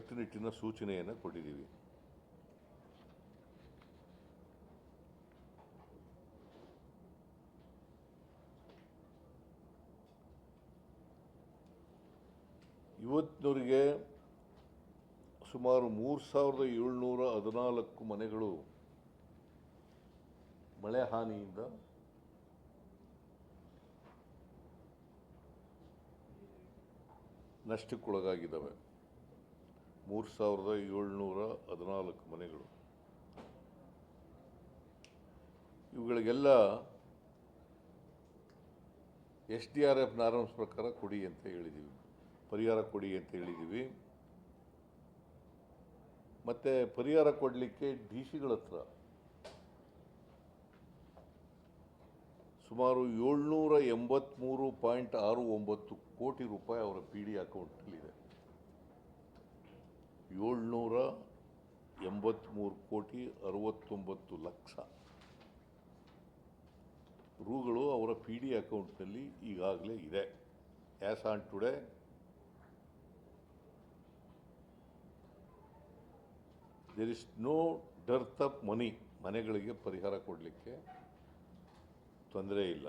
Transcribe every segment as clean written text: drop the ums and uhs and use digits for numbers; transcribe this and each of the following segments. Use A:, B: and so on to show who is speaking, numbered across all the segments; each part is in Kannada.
A: ಕಟ್ಟುನಿಟ್ಟಿನ ಸೂಚನೆಯನ್ನು ಕೊಟ್ಟಿದ್ದೀವಿ. ಇವತ್ತಿನವರೆಗೆ ಸುಮಾರು 3714 ಮನೆಗಳು ಮಳೆ ಹಾನಿಯಿಂದ ನಷ್ಟಕ್ಕೊಳಗಾಗಿದ್ದಾವೆ. 3714 ಮನೆಗಳು. ಇವುಗಳಿಗೆಲ್ಲ SDRF ನಾರ್ಮ್ಸ್ ಪ್ರಕಾರ ಕೊಡಿ ಅಂತ ಹೇಳಿದ್ದೀವಿ, ಪರಿಹಾರ ಕೊಡಿ ಅಂತ ಹೇಳಿದ್ದೀವಿ. ಮತ್ತು ಪರಿಹಾರ ಕೊಡಲಿಕ್ಕೆ DC ಗಳ ಹತ್ರ ಸುಮಾರು 783.69 ಕೋಟಿ ರೂಪಾಯಿ ಅವರ PD ಅಕೌಂಟ್ನಲ್ಲಿದೆ. 783,69,00,000 ರೂಗಳು ಅವರ PD ಅಕೌಂಟ್ನಲ್ಲಿ ಈಗಾಗಲೇ ಇದೆ. As on today there is no dearth of money. ಮನೆಗಳಿಗೆ ಪರಿಹಾರ ಕೊಡಲಿಕ್ಕೆ ತೊಂದರೆ ಇಲ್ಲ.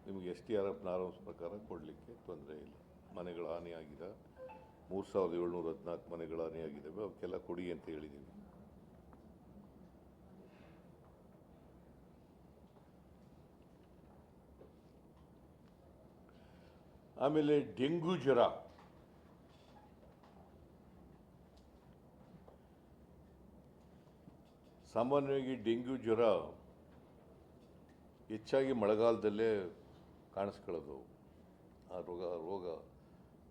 A: ನಿಮಗೆ SDRF ನಾರ್ಮ್ಸ್ ಪ್ರಕಾರ ಕೊಡಲಿಕ್ಕೆ ತೊಂದರೆ ಇಲ್ಲ. ಮನೆಗಳ ಹಾನಿಯಾಗಿದೆ, 3714 ಮನೆಗಳ ಹಾನಿಯಾಗಿದ್ದಾವೆ, ಅವಕ್ಕೆಲ್ಲ ಕೊಡಿ ಅಂತ ಹೇಳಿದ್ದೀವಿ. ಆಮೇಲೆ ಡೆಂಗ್ಯೂ ಜ್ವರ, ಸಾಮಾನ್ಯವಾಗಿ ಡೆಂಗ್ಯೂ ಜ್ವರ ಹೆಚ್ಚಾಗಿ ಮಳೆಗಾಲದಲ್ಲೇ ಕಾಣಿಸ್ಕೊಳ್ಳೋದು. ಆ ರೋಗ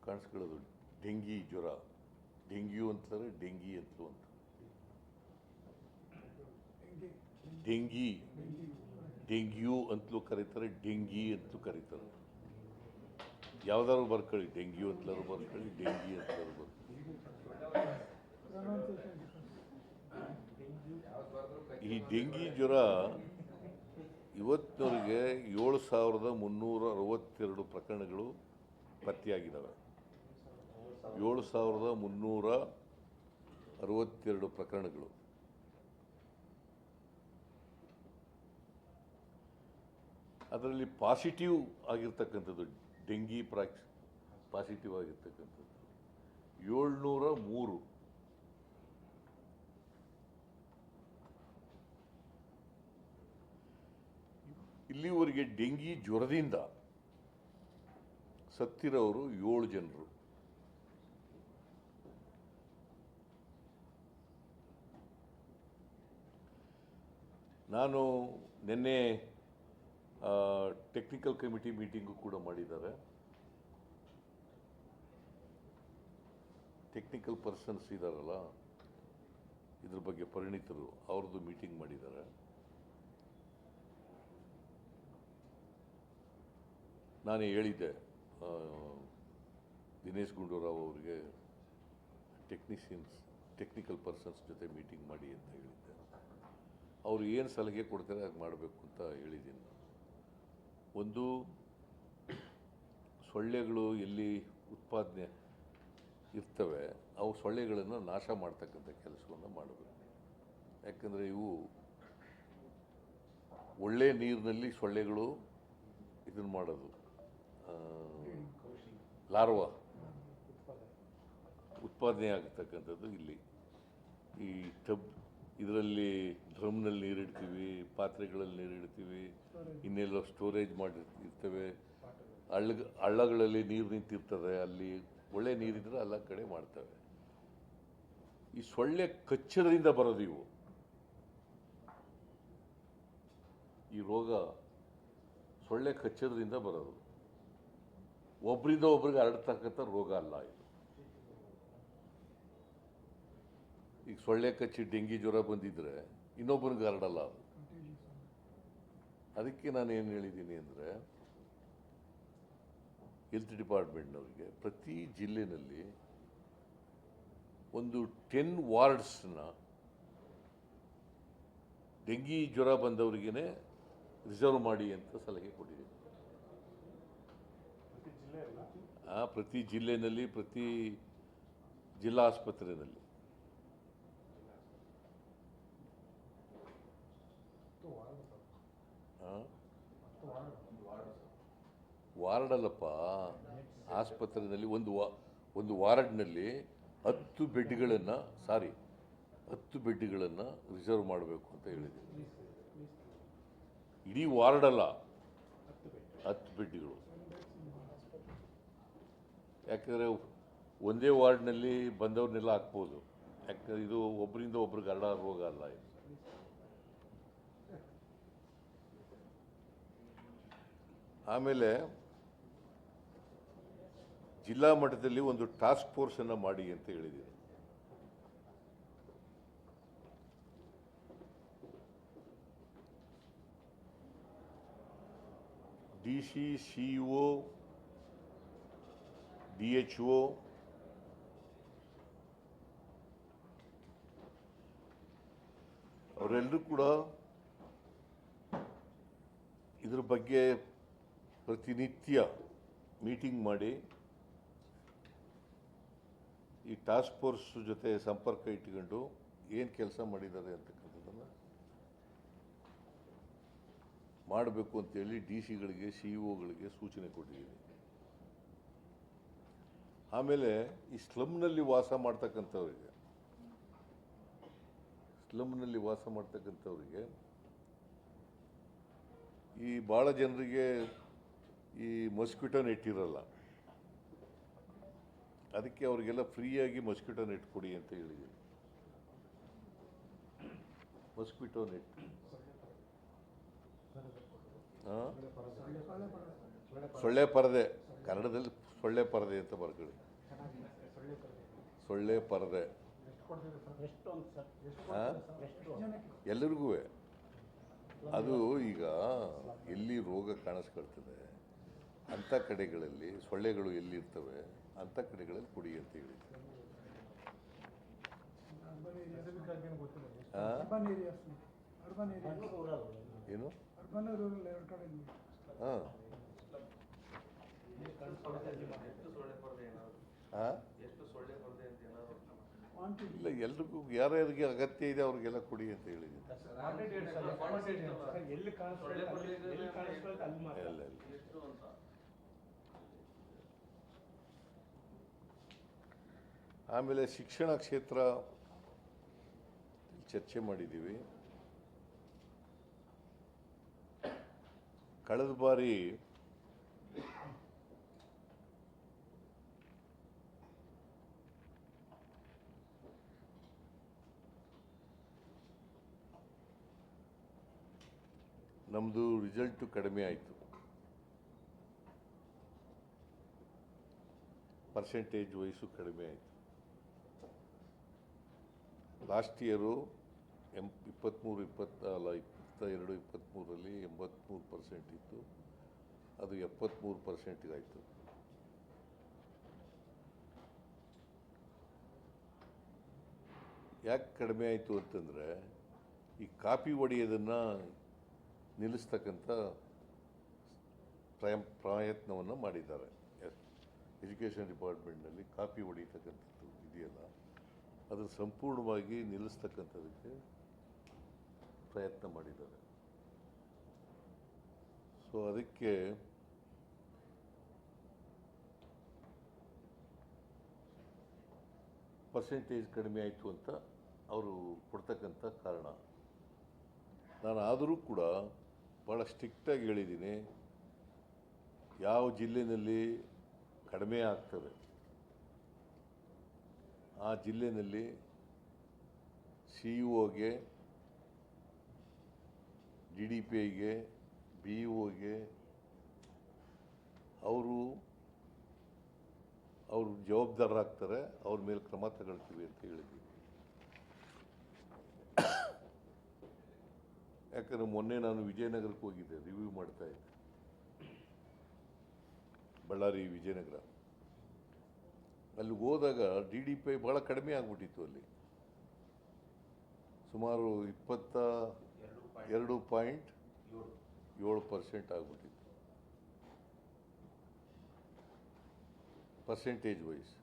A: ಕಾಣಿಸ್ಕೊಳ್ಳೋದು ಡೆಂಗಿ ಜ್ವರ. ಡೆಂಗ್ಯೂ ಅಂತಾರೆ, ಡೆಂಗಿ ಅಂತಲೂ ಅಂತ. ಡೆಂಗ್ಯೂ ಅಂತಲೂ ಕರೀತಾರೆ, ಡೆಂಗಿ ಅಂತಲೂ ಕರೀತಾರೆ. ಯಾವ್ದಾದ್ರು ಬರ್ಕೊಳ್ಳಿ, ಡೆಂಗ್ಯೂ ಅಂತಲಾದ್ರು ಬರ್ಕೊಳ್ಳಿ, ಡೆಂಗಿ ಅಂತಲಾದ್ರು ಬರ್ಕೊಳ್ಳಿ. ಈ ಡೆಂಗಿ ಜ್ವರ ಇವತ್ತಿನವರೆಗೆ 7,362 ಪ್ರಕರಣಗಳು ಪತ್ತೆಯಾಗಿದ್ದಾವೆ. 7,362 ಪ್ರಕರಣಗಳು. ಅದರಲ್ಲಿ ಪಾಸಿಟಿವ್ ಆಗಿರ್ತಕ್ಕಂಥದ್ದು, ಡೆಂಗಿ ಪಾಸಿಟಿವ್ ಆಗಿರ್ತಕ್ಕಂಥದ್ದು 703. ಇಲ್ಲಿವರೆಗೆ ಡೆಂಗಿ ಜ್ವರದಿಂದ ಸತ್ತಿರೋರು 7 ಜನರು. ನಾನು ನಿನ್ನೆ ಟೆಕ್ನಿಕಲ್ ಕಮಿಟಿ ಮೀಟಿಂಗು ಕೂಡ ಮಾಡಿದ್ದಾರೆ. ಟೆಕ್ನಿಕಲ್ ಪರ್ಸನ್ಸ್ ಇದ್ದಾರಲ್ಲ, ಇದ್ರ ಬಗ್ಗೆ ಪರಿಣಿತರು, ಅವ್ರದ್ದು ಮೀಟಿಂಗ್ ಮಾಡಿದ್ದಾರೆ. ನಾನು ಹೇಳಿದ್ದೆ ದಿನೇಶ್ ಗುಂಡೂರಾವ್ ಅವರಿಗೆ ಟೆಕ್ನಿಕಲ್ ಪರ್ಸನ್ಸ್ ಜೊತೆ ಮೀಟಿಂಗ್ ಮಾಡಿ ಅಂತ ಹೇಳಿದ್ದೆ. ಅವರು ಏನು ಸಲಹೆ ಕೊಡ್ತಾರೆ ಅದು ಮಾಡಬೇಕು ಅಂತ ಹೇಳಿದ್ದೀನಿ. ಒಂದು, ಸೊಳ್ಳೆಗಳು ಎಲ್ಲಿ ಉತ್ಪಾದನೆ ಇರ್ತವೆ ಅವು ಸೊಳ್ಳೆಗಳನ್ನು ನಾಶ ಮಾಡ್ತಕ್ಕಂಥ ಕೆಲಸವನ್ನು ಮಾಡಬೇಕು. ಯಾಕಂದರೆ ಇವು ಒಳ್ಳೆಯ ನೀರಿನಲ್ಲಿ ಸೊಳ್ಳೆಗಳು ಇದನ್ನು ಮಾಡೋದು, ಲಾರ್ವಾ ಉತ್ಪಾದನೆ ಆಗ್ತಕ್ಕಂಥದ್ದು ಇಲ್ಲಿ. ಈ ಇದರಲ್ಲಿ ಡ್ರಮ್ನಲ್ಲಿ ನೀರಿಡ್ತೀವಿ, ಪಾತ್ರೆಗಳಲ್ಲಿ ನೀರಿಡ್ತೀವಿ, ಇನ್ನೆಲ್ಲೋ ಸ್ಟೋರೇಜ್ ಮಾಡಿರ್ತೇವೆ, ಹಳ್ಳಗಳಲ್ಲಿ ನೀರು ನಿಂತಿರ್ತದೆ, ಅಲ್ಲಿ ಒಳ್ಳೆ ನೀರಿದ್ರೆ ಎಲ್ಲ ಕಡೆ ಮಾಡ್ತವೆ. ಈ ಸೊಳ್ಳೆ ಕಚ್ಚೋದ್ರಿಂದ ಬರೋದು ಇವು. ಈ ರೋಗ ಸೊಳ್ಳೆ ಕಚ್ಚೋದ್ರಿಂದ ಬರೋದು, ಒಬ್ಬರಿಂದ ಒಬ್ರಿಗೆ ಹರಡ್ತಕ್ಕಂಥ ರೋಗ ಅಲ್ಲ ಇದು. ಈಗ ಸೊಳ್ಳೆ ಕಚ್ಚಿ ಡೆಂಗಿ ಜ್ವರ ಬಂದಿದ್ರೆ ಇನ್ನೊಬ್ಬನಿಗೆ ಹರಡಲ್ಲ ಅದು. ಅದಕ್ಕೆ ನಾನು ಏನು ಹೇಳಿದ್ದೀನಿ ಅಂದರೆ, ಹೆಲ್ತ್ ಡಿಪಾರ್ಟ್ಮೆಂಟ್ನವರಿಗೆ ಪ್ರತಿ ಜಿಲ್ಲೆಯಲ್ಲಿ ಒಂದು 10 ವಾರ್ಡ್ಸ್ನ ಡೆಂಗಿ ಜ್ವರ ಬಂದವರಿಗೇ ರಿಸರ್ವ್ ಮಾಡಿ ಅಂತ ಸಲಹೆ ಕೊಟ್ಟಿದ್ದೀನಿ. ಪ್ರತಿ ಜಿಲ್ಲೆಯಲ್ಲಿ ಪ್ರತಿ ಜಿಲ್ಲಾ ಆಸ್ಪತ್ರೆಯಲ್ಲಿ. ವಾರ್ಡಲ್ಲಪ್ಪ, ಆಸ್ಪತ್ರೆಯಲ್ಲಿ ಒಂದು ವಾರ್ಡ್ನಲ್ಲಿ 10 ಬೆಡ್ಗಳನ್ನು ರಿಸರ್ವ್ ಮಾಡಬೇಕು ಅಂತ ಹೇಳಿದ್ದೀನಿ. ಇಡೀ ವಾರ್ಡಲ್ಲ, 10 ಬೆಡ್ಗಳು. ಯಾಕಂದರೆ ಒಂದೇ ವಾರ್ಡ್ನಲ್ಲಿ ಬಂದವ್ರನ್ನೆಲ್ಲ ಹಾಕ್ಬೋದು. ಯಾಕಂದರೆ ಇದು ಒಬ್ಬರಿಂದ ಒಬ್ರಿಗೆ ಹರಡೋ ರೋಗ ಅಲ್ಲ ಇದು. ಆಮೇಲೆ ಜಿಲ್ಲಾ ಮಟ್ಟದಲ್ಲಿ ಒಂದು ಟಾಸ್ಕ್ ಫೋರ್ಸನ್ನು ಮಾಡಿ ಅಂತ ಹೇಳಿದ್ದೀನಿ. DC, CO, DHO, ಅವರೆಲ್ಲರೂ ಕೂಡ ಇದ್ರ ಬಗ್ಗೆ ಪ್ರತಿನಿತ್ಯ ಮೀಟಿಂಗ್ ಮಾಡಿ ಈ ಟಾಸ್ಕ್ ಫೋರ್ಸ್ ಜೊತೆ ಸಂಪರ್ಕ ಇಟ್ಕೊಂಡು ಏನು ಕೆಲಸ ಮಾಡಿದ್ದಾರೆ ಅಂತಕ್ಕಂಥದ್ದನ್ನು ಮಾಡಬೇಕು ಅಂತೇಳಿ DC-ಗಳಿಗೆ, CO-ಗಳಿಗೆ ಸೂಚನೆ ಕೊಟ್ಟಿದ್ದೀನಿ. ಆಮೇಲೆ ಈ ಸ್ಲಮ್ನಲ್ಲಿ ವಾಸ ಮಾಡ್ತಕ್ಕಂಥವ್ರಿಗೆ ಈ ಭಾಳ ಜನರಿಗೆ ಈ ಮೊಸ್ಕಿಟೋ ನೆಟ್ ಇರಲ್ಲ. ಅದಕ್ಕೆ ಅವರಿಗೆಲ್ಲ ಫ್ರೀಯಾಗಿ ಮೊಸ್ಕಿಟೋ ನೆಟ್ ಕೊಡಿ ಅಂತ ಹೇಳಿದ್ದೀನಿ. ಮೊಸ್ಕಿಟೋ ನೆಟ್, ಸೊಳ್ಳೆ ಪರದೆ, ಕನ್ನಡದಲ್ಲಿ ಸೊಳ್ಳೆ ಪರದೆ ಅಂತ ಬರ್ಕೊಳ್ಳಿ. ಸೊಳ್ಳೆ ಪರದೆ ಎಲ್ಲರಿಗೂ. ಅದು ಈಗ ಎಲ್ಲಿ ರೋಗ ಕಾಣಿಸ್ಕೊಳ್ತದೆ ಅಂಥ ಕಡೆಗಳಲ್ಲಿ, ಸೊಳ್ಳೆಗಳು ಎಲ್ಲಿರ್ತವೆ ಅಂಥ ಕಡೆಗಳಲ್ಲಿ ಕೊಡಿ ಅಂತ ಹೇಳಿ. ಏನು? ಇಲ್ಲ, ಎಲ್ರಿಗೂ ಯಾರ್ಯಾರಿಗೆ ಅಗತ್ಯ ಇದೆ ಅವ್ರಿಗೆಲ್ಲ ಕೊಡಿ ಅಂತ ಹೇಳಿದ್ದೀನಿ. ಆಮೇಲೆ ಶಿಕ್ಷಣ ಕ್ಷೇತ್ರ ಚರ್ಚೆ ಮಾಡಿದ್ದೀವಿ. ಕಳೆದ ಬಾರಿ ನಮ್ಮದು ರಿಸಲ್ಟು ಕಡಿಮೆ ಆಯಿತು. ಪರ್ಸೆಂಟೇಜ್ ವೈಸು ಕಡಿಮೆ ಆಯಿತು. ಲಾಸ್ಟ್ ಇಯರು 22-23ರಲ್ಲಿ 83% ಇತ್ತು. ಅದು 73%ಗಾಯಿತು. ಯಾಕೆ ಕಡಿಮೆ ಆಯಿತು ಅಂತಂದರೆ ಈ ಕಾಪಿ ಹೊಡೆಯೋದನ್ನು ನಿಲ್ಲಿಸ್ತಕ್ಕಂಥ ಪ್ರಯತ್ನವನ್ನು ಮಾಡಿದ್ದಾರೆ. ಎಜುಕೇಷನ್ ಡಿಪಾರ್ಟ್ಮೆಂಟ್ನಲ್ಲಿ ಕಾಪಿ ಹೊಡಿತಕ್ಕಂಥದ್ದು ಇದೆಯಲ್ಲ, ಅದನ್ನು ಸಂಪೂರ್ಣವಾಗಿ ನಿಲ್ಲಿಸ್ತಕ್ಕಂಥದ್ದಕ್ಕೆ ಪ್ರಯತ್ನ ಮಾಡಿದ್ದಾರೆ. ಸೊ ಅದಕ್ಕೆ ಪರ್ಸೆಂಟೇಜ್ ಕಡಿಮೆ ಆಯಿತು ಅಂತ ಅವರು ಕೊಡ್ತಕ್ಕಂಥ ಕಾರಣ. ನಾನು ಆದರೂ ಕೂಡ ಭಾಳ ಸ್ಟ್ರಿಕ್ಟಾಗಿ ಹೇಳಿದ್ದೀನಿ, ಯಾವ ಜಿಲ್ಲೆಯಲ್ಲಿ ಕಡಿಮೆ ಆಗ್ತದೆ ಆ ಜಿಲ್ಲೆಯಲ್ಲಿ CO-ಗೆ, DDPIಗೆ, BEO-ಗೆ ಅವರು ಜವಾಬ್ದಾರರಾಗ್ತಾರೆ, ಅವ್ರ ಮೇಲೆ ಕ್ರಮ ತಗೊಳ್ತೀವಿ ಅಂತ ಹೇಳಿದ್ವಿ. ಯಾಕಂದರೆ ಮೊನ್ನೆ ನಾನು ವಿಜಯನಗರಕ್ಕೆ ಹೋಗಿದ್ದೆ, ರಿವ್ಯೂ ಮಾಡ್ತಾ ಇದ್ದೆ. ಬಳ್ಳಾರಿ, ವಿಜಯನಗರ ಅಲ್ಲಿ ಹೋದಾಗ DDPI ಭಾಳ ಕಡಿಮೆ ಆಗಿಬಿಟ್ಟಿತ್ತು. ಅಲ್ಲಿ ಸುಮಾರು 22.7% ಆಗಿಬಿಟ್ಟಿತ್ತು ಪರ್ಸೆಂಟೇಜ್ ವೈಸ್.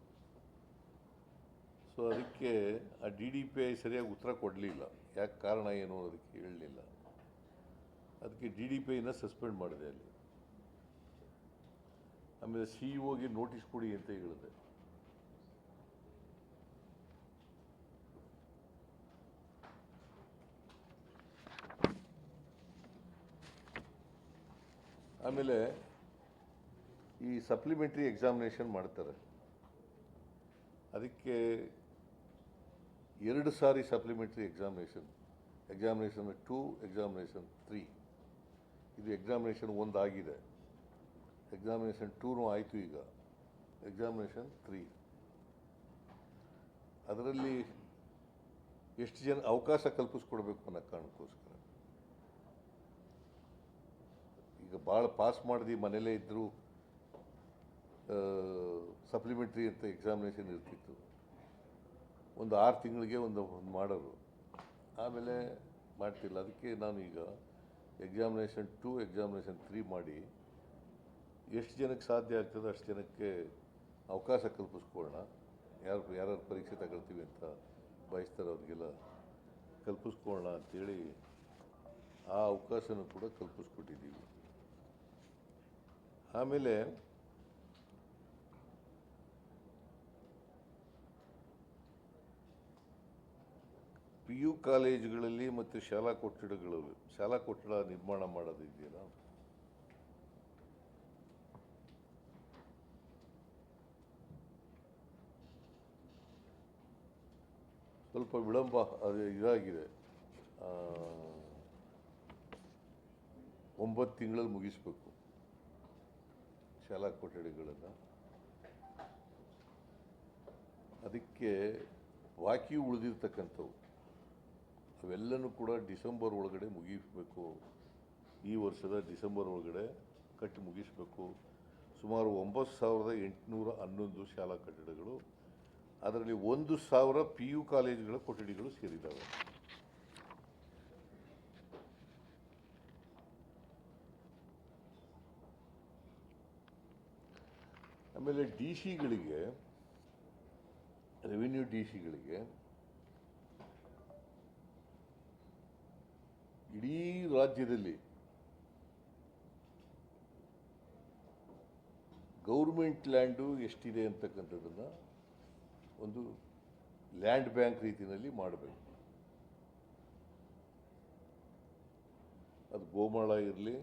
A: ಸೊ ಅದಕ್ಕೆ ಆ DDPI ಸರಿಯಾಗಿ ಉತ್ತರ ಕೊಡಲಿಲ್ಲ. ಯಾಕೆ ಕಾರಣ ಏನು ಅದಕ್ಕೆ ಹೇಳಲಿಲ್ಲ. ಅದಕ್ಕೆ DDPIನ ಸಸ್ಪೆಂಡ್ ಮಾಡಿದೆ ಅಲ್ಲಿ. ಆಮೇಲೆ CEO ನೋಟಿಸ್ ಕೊಡಿ ಅಂತ ಹೇಳಿದೆ. ಆಮೇಲೆ ಈ ಸಪ್ಲಿಮೆಂಟ್ರಿ ಎಕ್ಸಾಮಿನೇಷನ್ ಮಾಡ್ತಾರೆ. ಅದಕ್ಕೆ 2 ಸಾರಿ ಸಪ್ಲಿಮೆಂಟ್ರಿ ಎಕ್ಸಾಮಿನೇಷನ್ 2, ಎಕ್ಸಾಮಿನೇಷನ್ 3. ಇದು ಎಕ್ಸಾಮಿನೇಷನ್ 1 ಆಗಿದೆ. ಎಕ್ಸಾಮಿನೇಷನ್ 2 ಆಯಿತು. ಈಗ ಎಕ್ಸಾಮಿನೇಷನ್ 3 ಅದರಲ್ಲಿ ಎಷ್ಟು ಜನ ಅವಕಾಶ ಕಲ್ಪಿಸ್ಕೊಡ್ಬೇಕು ಅನ್ನೋ ಕಾರಣಕ್ಕೋಸ್ಕರ ಈಗ ಭಾಳ ಪಾಸ್ ಮಾಡಿದು ಮನೇಲೇ ಇದ್ದರೂ ಸಪ್ಲಿಮೆಂಟ್ರಿ ಅಂತ ಎಕ್ಸಾಮಿನೇಷನ್ ಇರ್ತಿತ್ತು. ಒಂದು 6 ತಿಂಗಳಿಗೆ ಒಂದು ಮಾಡೋರು, ಆಮೇಲೆ ಮಾಡ್ತಿಲ್ಲ. ಅದಕ್ಕೆ ನಾನು ಈಗ ಎಕ್ಸಾಮಿನೇಷನ್ 2, ಎಕ್ಸಾಮಿನೇಷನ್ 3 ಮಾಡಿ ಎಷ್ಟು ಜನಕ್ಕೆ ಸಾಧ್ಯ ಆಗ್ತದೆ ಅಷ್ಟು ಜನಕ್ಕೆ ಅವಕಾಶ ಕಲ್ಪಿಸ್ಕೊಳ್ಳೋಣ. ಯಾರು ಪರೀಕ್ಷೆ ತಗೊಳ್ತೀವಿ ಅಂತ ಬಯಸ್ತಾರೆ ಅವ್ರಿಗೆಲ್ಲ ಕಲ್ಪಿಸ್ಕೊಳ್ಳೋಣ ಅಂಥೇಳಿ ಆ ಅವಕಾಶನೂ ಕೂಡ ಕಲ್ಪಿಸ್ಕೊಟ್ಟಿದ್ದೀವಿ. ಆಮೇಲೆ PU ಕಾಲೇಜುಗಳಲ್ಲಿ ಮತ್ತು ಶಾಲಾ ಕೊಠಡ ನಿರ್ಮಾಣ ಮಾಡೋದಿದೆಯಲ್ಲ, ಸ್ವಲ್ಪ ವಿಳಂಬ ಅದು ಇದಾಗಿದೆ. 9 ತಿಂಗಳಲ್ಲಿ ಮುಗಿಸ್ಬೇಕು ಶಾಲಾ ಕೊಠಡಿಗಳನ್ನು. ಅದಕ್ಕೆ ಬಾಕಿ ಉಳಿದಿರ್ತಕ್ಕಂಥವು ಅವೆಲ್ಲನೂ ಕೂಡ ಡಿಸೆಂಬರ್ ಒಳಗಡೆ ಮುಗಿಸಬೇಕು. ಈ ವರ್ಷದ ಡಿಸೆಂಬರ್ ಒಳಗಡೆ ಕಟ್ಟಿ ಮುಗಿಸಬೇಕು. ಸುಮಾರು 9,811 ಶಾಲಾ ಕಟ್ಟಡಗಳು, ಅದರಲ್ಲಿ 1,000 PU ಕಾಲೇಜುಗಳ ಕೊಠಡಿಗಳು ಸೇರಿದ್ದಾವೆ. ಆಮೇಲೆ DC-ಗಳಿಗೆ, ರೆವಿನ್ಯೂ DC-ಗಳಿಗೆ ಇಡೀ ರಾಜ್ಯದಲ್ಲಿ ಗೌರ್ಮೆಂಟ್ ಲ್ಯಾಂಡು ಎಷ್ಟಿದೆ ಅಂತಕ್ಕಂಥದ್ದನ್ನು ಒಂದು ಲ್ಯಾಂಡ್ ಬ್ಯಾಂಕ್ ರೀತಿಯಲ್ಲಿ ಮಾಡಬೇಕು. ಅದು ಗೋಮಾಳ ಇರಲಿ,